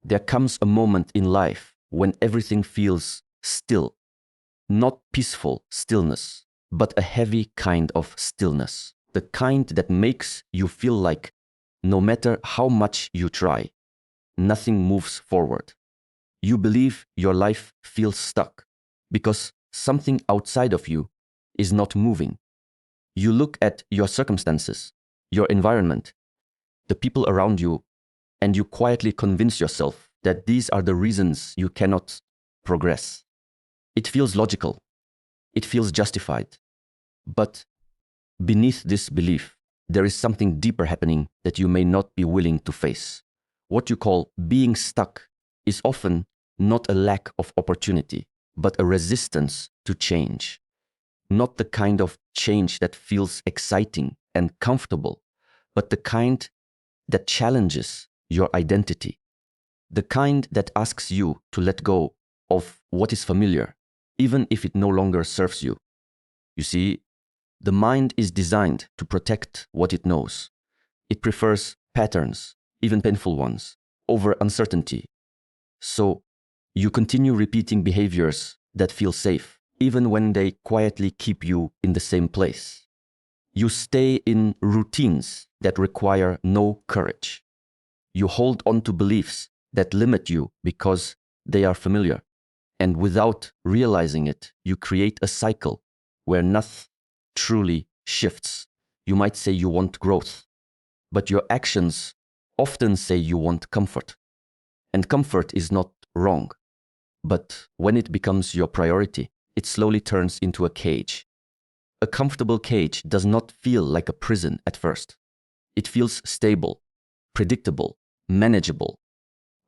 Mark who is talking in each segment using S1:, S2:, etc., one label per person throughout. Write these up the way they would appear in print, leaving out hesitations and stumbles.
S1: There comes a moment in life when everything feels still, not peaceful stillness, but a heavy kind of stillness, the kind that makes you feel like no matter how much you try, nothing moves forward. You believe your life feels stuck because something outside of you is not moving. You look at your circumstances, your environment, the people around you, and you quietly convince yourself that these are the reasons you cannot progress. It feels logical. It feels justified. But beneath this belief, there is something deeper happening that you may not be willing to face. What you call being stuck is often not a lack of opportunity, but a resistance to change. Not the kind of change that feels exciting and comfortable, but the kind that challenges your identity. The kind that asks you to let go of what is familiar, even if it no longer serves you. You see, the mind is designed to protect what it knows. It prefers patterns, even painful ones, over uncertainty. So you continue repeating behaviors that feel safe, even when they quietly keep you in the same place. You stay in routines that require no courage. You hold on to beliefs that limit you because they are familiar. And without realizing it, you create a cycle where nothing truly shifts. You might say you want growth, but your actions often say you want comfort. And comfort is not wrong. But when it becomes your priority, it slowly turns into a cage. A comfortable cage does not feel like a prison at first. It feels stable, predictable, manageable.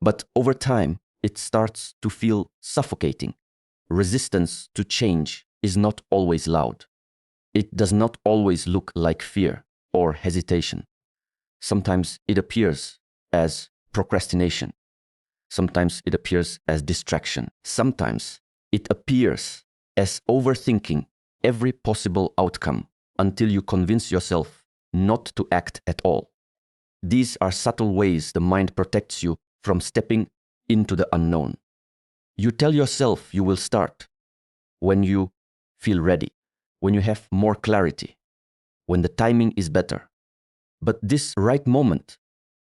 S1: But over time, it starts to feel suffocating. Resistance to change is not always loud. It does not always look like fear or hesitation. Sometimes it appears as procrastination. Sometimes it appears as distraction. Sometimes it appears as overthinking every possible outcome until you convince yourself not to act at all. These are subtle ways the mind protects you from stepping into the unknown. You tell yourself you will start when you feel ready, when you have more clarity, when the timing is better. But this right moment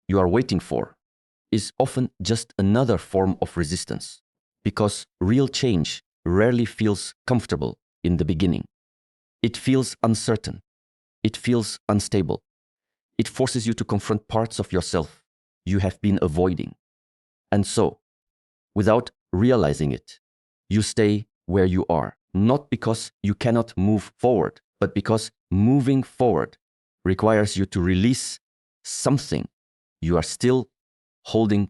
S1: you are waiting for is often just another form of resistance, because real change rarely feels comfortable in the beginning. It feels uncertain. It feels unstable. It forces you to confront parts of yourself you have been avoiding. And so, without realizing it, you stay where you are, not because you cannot move forward, but because moving forward requires you to release something you are still holding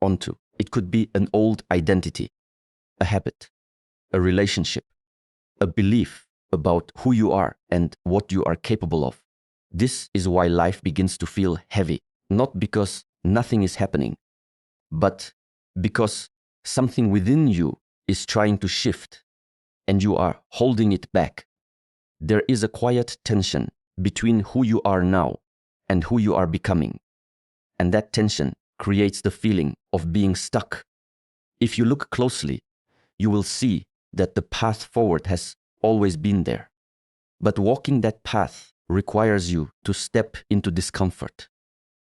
S1: onto. It could be an old identity, a habit, a relationship, a belief about who you are and what you are capable of. This is why life begins to feel heavy, not because nothing is happening, but because something within you is trying to shift and you are holding it back. There is a quiet tension between who you are now and who you are becoming. And that tension creates the feeling of being stuck. If you look closely, you will see that the path forward has always been there. But walking that path requires you to step into discomfort,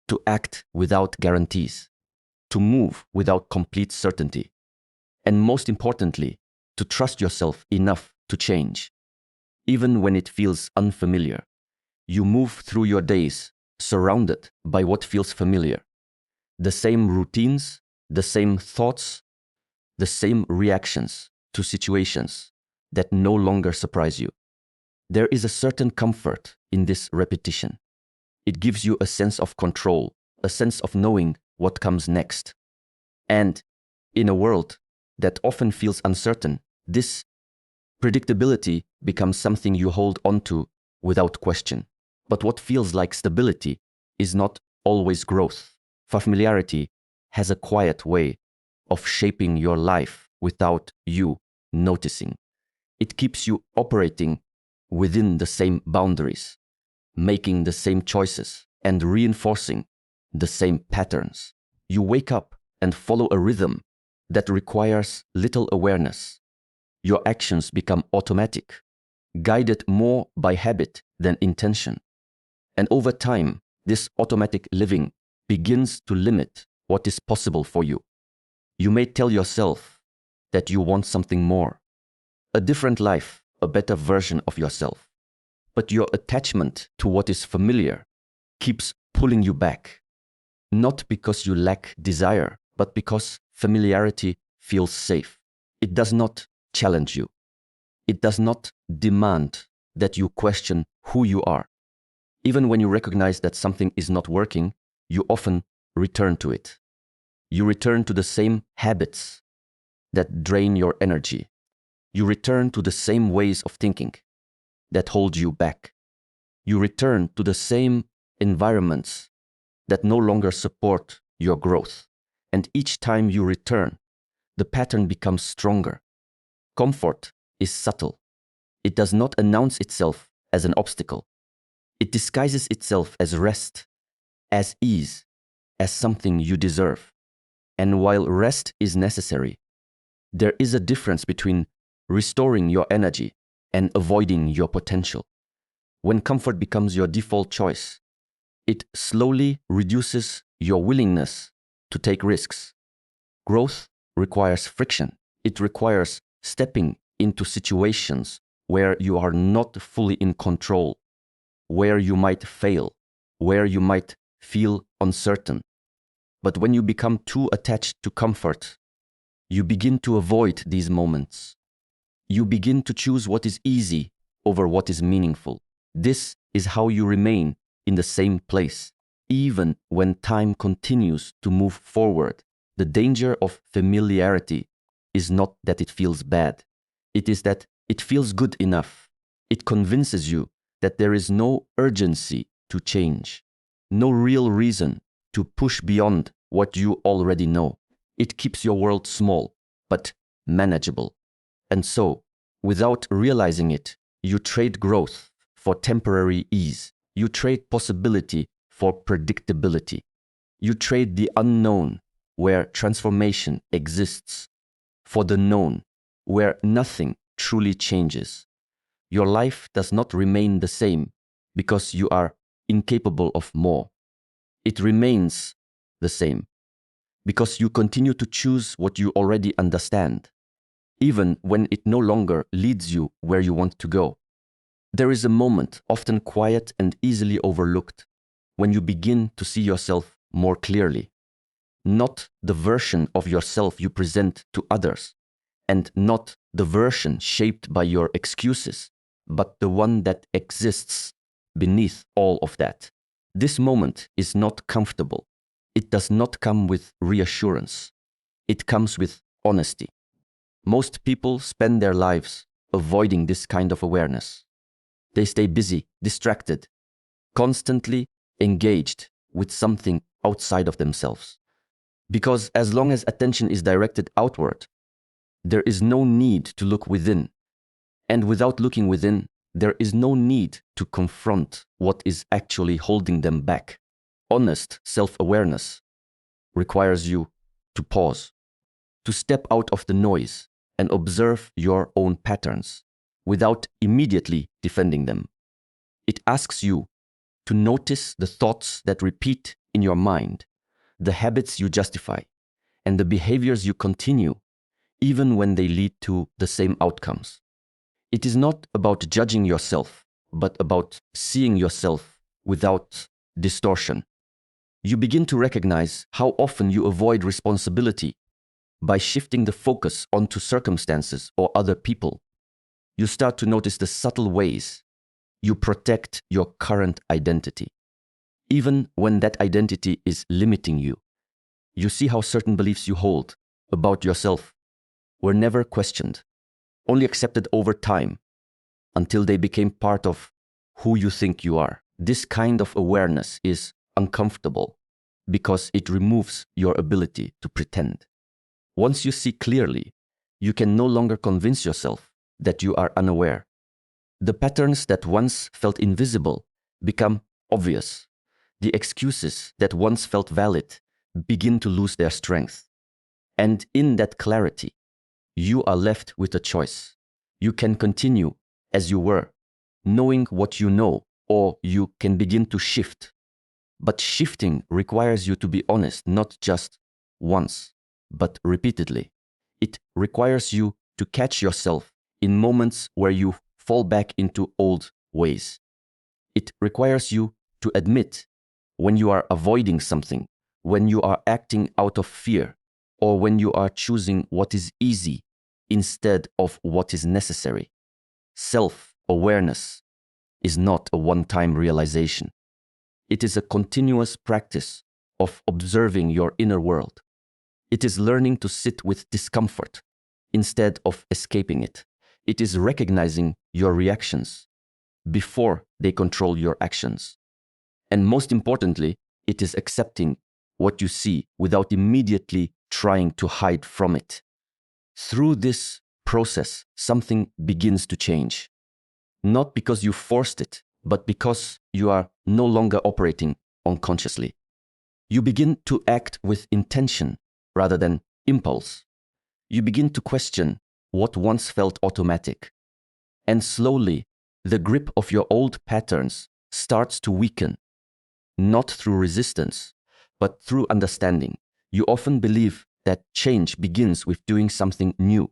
S1: to act without guarantees, to move without complete certainty, and most importantly, to trust yourself enough to change. Even when it feels unfamiliar, you move through your days surrounded by what feels familiar. The same routines, the same thoughts, the same reactions to situations that no longer surprise you. There is a certain comfort in this repetition. It gives you a sense of control, a sense of knowing what comes next. And in a world that often feels uncertain, this predictability becomes something you hold onto without question. But what feels like stability is not always growth. Familiarity has a quiet way of shaping your life without you noticing. It keeps you operating within the same boundaries, making the same choices, and reinforcing the same patterns. You wake up and follow a rhythm that requires little awareness. Your actions become automatic, guided more by habit than intention. And over time, this automatic living begins to limit what is possible for you. You may tell yourself that you want something more, a different life, a better version of yourself. But your attachment to what is familiar keeps pulling you back, not because you lack desire, but because familiarity feels safe. It does not challenge you. It does not demand that you question who you are. Even when you recognize that something is not working, you often return to it. You return to the same habits that drain your energy. You return to the same ways of thinking that hold you back. You return to the same environments that no longer support your growth. And each time you return, the pattern becomes stronger. Comfort is subtle. It does not announce itself as an obstacle. It disguises itself as rest, as ease, as something you deserve. And while rest is necessary, there is a difference between restoring your energy and avoiding your potential. When comfort becomes your default choice, it slowly reduces your willingness to take risks. Growth requires friction. It requires stepping into situations where you are not fully in control, where you might fail, where you might feel uncertain. But when you become too attached to comfort, you begin to avoid these moments. You begin to choose what is easy over what is meaningful. This is how you remain in the same place, even when time continues to move forward. The danger of familiarity is not that it feels bad. It is that it feels good enough. It convinces you that there is no urgency to change, no real reason to push beyond what you already know. It keeps your world small, but manageable. And so, without realizing it, you trade growth for temporary ease. You trade possibility for predictability. You trade the unknown, where transformation exists, for the known, where nothing truly changes. Your life does not remain the same because you are incapable of more. It remains the same because you continue to choose what you already understand, even when it no longer leads you where you want to go. There is a moment, often quiet and easily overlooked, when you begin to see yourself more clearly. Not the version of yourself you present to others, and not the version shaped by your excuses, but the one that exists beneath all of that. This moment is not comfortable. It does not come with reassurance. It comes with honesty. Most people spend their lives avoiding this kind of awareness. They stay busy, distracted, constantly engaged with something outside of themselves. Because as long as attention is directed outward, there is no need to look within. And without looking within, there is no need to confront what is actually holding them back. Honest self-awareness requires you to pause, to step out of the noise and observe your own patterns without immediately defending them. It asks you to notice the thoughts that repeat in your mind, the habits you justify, and the behaviors you continue, even when they lead to the same outcomes. It is not about judging yourself, but about seeing yourself without distortion. You begin to recognize how often you avoid responsibility by shifting the focus onto circumstances or other people. You start to notice the subtle ways you protect your current identity, even when that identity is limiting you. You see how certain beliefs you hold about yourself were never questioned, only accepted over time until they became part of who you think you are. This kind of awareness is uncomfortable because it removes your ability to pretend. Once you see clearly, you can no longer convince yourself that you are unaware. The patterns that once felt invisible become obvious. The excuses that once felt valid begin to lose their strength. And in that clarity, you are left with a choice. You can continue as you were, knowing what you know, or you can begin to shift. But shifting requires you to be honest, not just once, but repeatedly. It requires you to catch yourself in moments where you fall back into old ways. It requires you to admit when you are avoiding something, when you are acting out of fear, or when you are choosing what is easy instead of what is necessary. Self-awareness is not a one-time realization. It is a continuous practice of observing your inner world. It is learning to sit with discomfort instead of escaping it. It is recognizing your reactions before they control your actions. And most importantly, it is accepting what you see without immediately trying to hide from it. Through this process, something begins to change. Not because you forced it, but because you are no longer operating unconsciously. You begin to act with intention rather than impulse. You begin to question what once felt automatic. And slowly, the grip of your old patterns starts to weaken, not through resistance, but through understanding. You often believe that change begins with doing something new,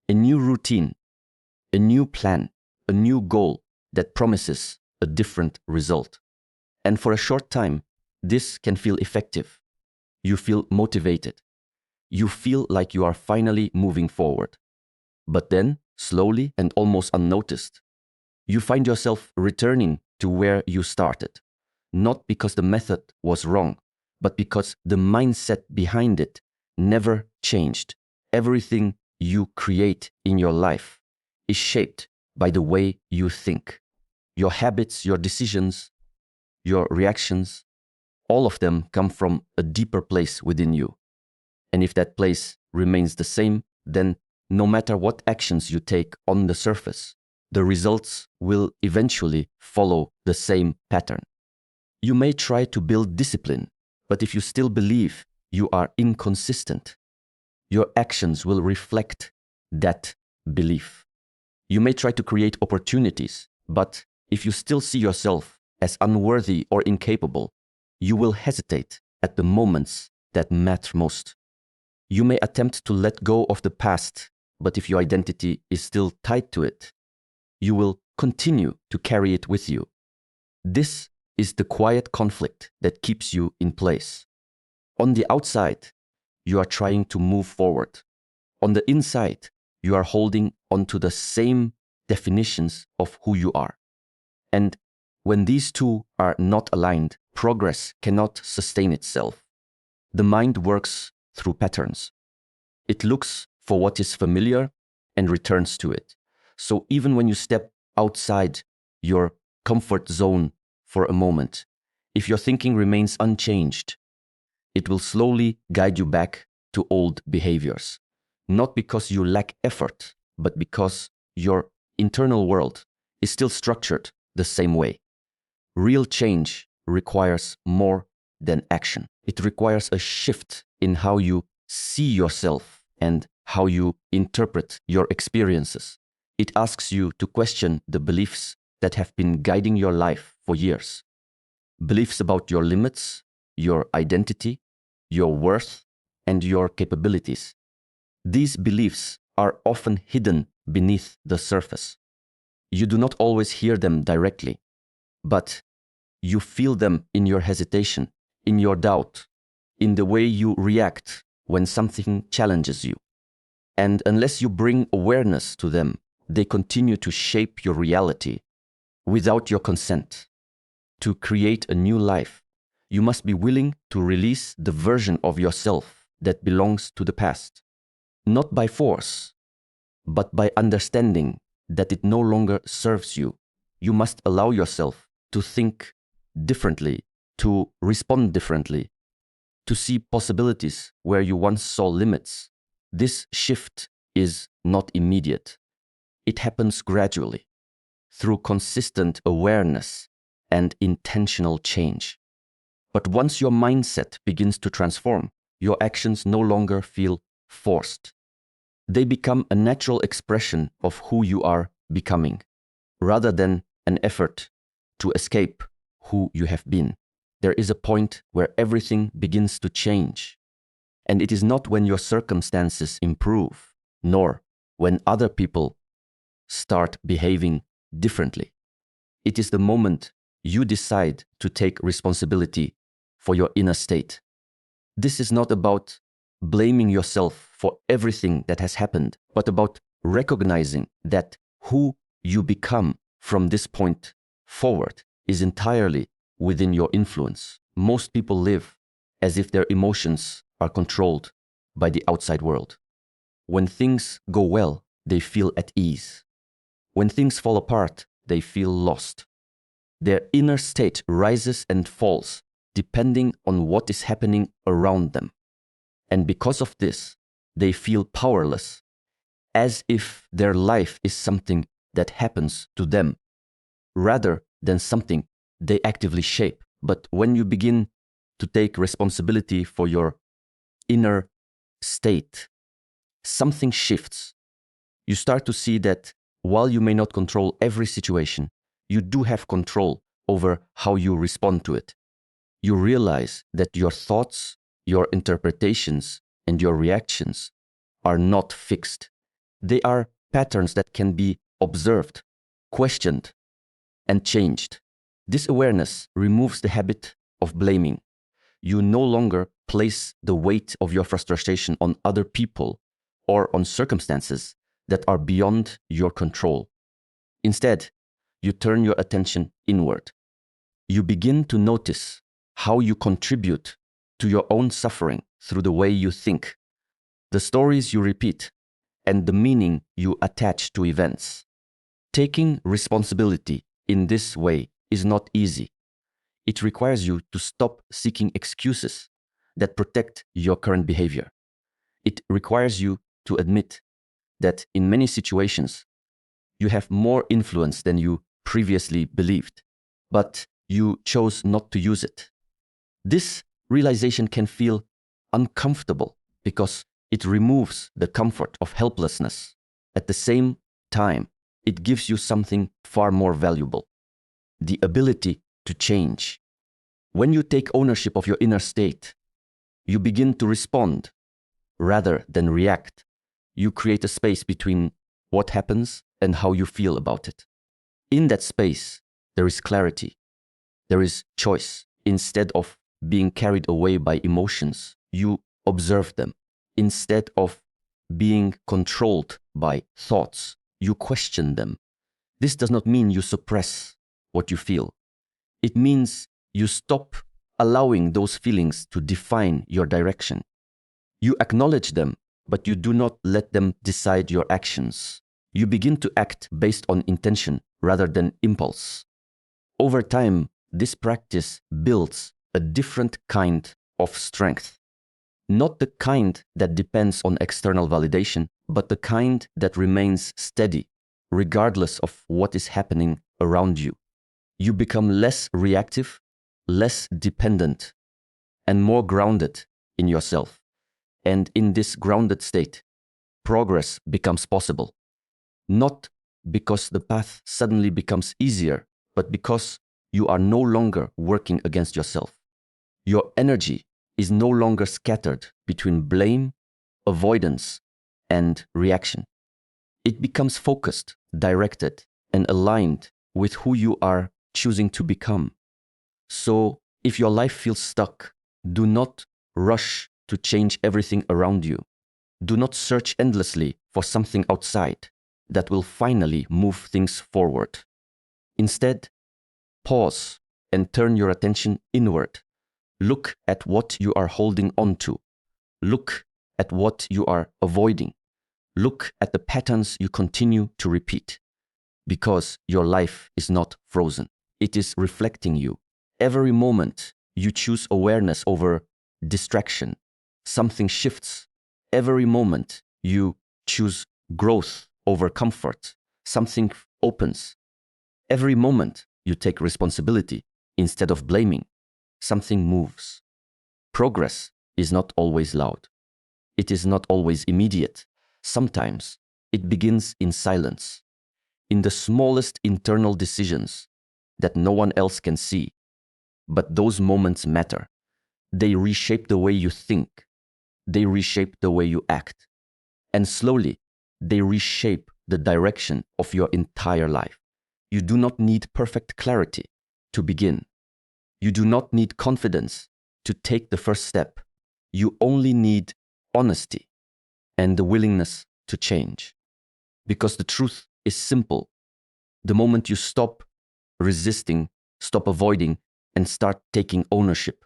S1: a new routine, a new plan, a new goal that promises a different result. And for a short time, this can feel effective. You feel motivated. You feel like you are finally moving forward. But then, slowly and almost unnoticed, you find yourself returning to where you started. Not because the method was wrong, but because the mindset behind it never changed. Everything you create in your life is shaped by the way you think. Your habits, your decisions, your reactions, all of them come from a deeper place within you. And if that place remains the same, then no matter what actions you take on the surface, the results will eventually follow the same pattern. You may try to build discipline, but if you still believe you are inconsistent, your actions will reflect that belief. You may try to create opportunities, but if you still see yourself as unworthy or incapable, you will hesitate at the moments that matter most. You may attempt to let go of the past, but if your identity is still tied to it, you will continue to carry it with you. This is the quiet conflict that keeps you in place. On the outside, you are trying to move forward. On the inside, you are holding onto the same definitions of who you are. And when these two are not aligned, progress cannot sustain itself. The mind works through patterns. It looks for what is familiar and returns to it. So even when you step outside your comfort zone for a moment, if your thinking remains unchanged, it will slowly guide you back to old behaviors. Not because you lack effort, but because your internal world is still structured the same way. Real change requires more than action. It requires a shift in how you see yourself and how you interpret your experiences. It asks you to question the beliefs that have been guiding your life for years. Beliefs about your limits, your identity, your worth, and your capabilities. These beliefs are often hidden beneath the surface. You do not always hear them directly, but you feel them in your hesitation, in your doubt, in the way you react when something challenges you. And unless you bring awareness to them, they continue to shape your reality without your consent. To create a new life, you must be willing to release the version of yourself that belongs to the past. Not by force, but by understanding that it no longer serves you. You must allow yourself to think differently, to respond differently, to see possibilities where you once saw limits. This shift is not immediate. It happens gradually, through consistent awareness and intentional change. But once your mindset begins to transform, your actions no longer feel forced. They become a natural expression of who you are becoming, rather than an effort to escape who you have been. There is a point where everything begins to change. And it is not when your circumstances improve, nor when other people start behaving differently. It is the moment you decide to take responsibility for your inner state. This is not about blaming yourself for everything that has happened, but about recognizing that who you become from this point forward is entirely within your influence. Most people live as if their emotions are controlled by the outside world. When things go well, they feel at ease. When things fall apart, they feel lost. Their inner state rises and falls depending on what is happening around them. And because of this, they feel powerless, as if their life is something that happens to them, rather than something they actively shape. But when you begin to take responsibility for your inner state, something shifts. You start to see that while you may not control every situation, you do have control over how you respond to it. You realize that your thoughts, your interpretations, and your reactions are not fixed. They are patterns that can be observed, questioned, and changed. This awareness removes the habit of blaming. You no longer place the weight of your frustration on other people or on circumstances that are beyond your control. Instead, you turn your attention inward. You begin to notice how you contribute to your own suffering through the way you think, the stories you repeat, and the meaning you attach to events. Taking responsibility in this way is not easy. It requires you to stop seeking excuses that protect your current behavior. It requires you to admit that in many situations, you have more influence than you previously believed, but you chose not to use it. This realization can feel uncomfortable because it removes the comfort of helplessness. At the same time, it gives you something far more valuable: the ability to change. When you take ownership of your inner state, you begin to respond rather than react. You create a space between what happens and how you feel about it. In that space, there is clarity. There is choice. Instead of being carried away by emotions, you observe them. Instead of being controlled by thoughts, you question them. This does not mean you suppress what you feel. It means you stop allowing those feelings to define your direction. You acknowledge them, but you do not let them decide your actions. You begin to act based on intention rather than impulse. Over time, this practice builds a different kind of strength. Not the kind that depends on external validation, but the kind that remains steady, regardless of what is happening around you. You become less reactive, less dependent, and more grounded in yourself. And in this grounded state, progress becomes possible. Not because the path suddenly becomes easier, but because you are no longer working against yourself. Your energy is no longer scattered between blame, avoidance, and reaction. It becomes focused, directed, and aligned with who you are choosing to become. So, if your life feels stuck, do not rush to change everything around you. Do not search endlessly for something outside that will finally move things forward. Instead, pause and turn your attention inward. Look at what you are holding on to. Look at what you are avoiding. Look at the patterns you continue to repeat. Because your life is not frozen. It is reflecting you. Every moment you choose awareness over distraction, something shifts. Every moment you choose growth over comfort, something opens. Every moment you take responsibility instead of blaming, something moves. Progress is not always loud. It is not always immediate. Sometimes it begins in silence, in the smallest internal decisions that no one else can see. But those moments matter. They reshape the way you think. They reshape the way you act. And slowly, they reshape the direction of your entire life. You do not need perfect clarity to begin. You do not need confidence to take the first step. You only need honesty and the willingness to change. Because the truth is simple. The moment you stop resisting, stop avoiding, and start taking ownership,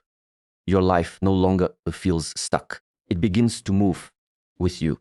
S1: your life no longer feels stuck. It begins to move with you.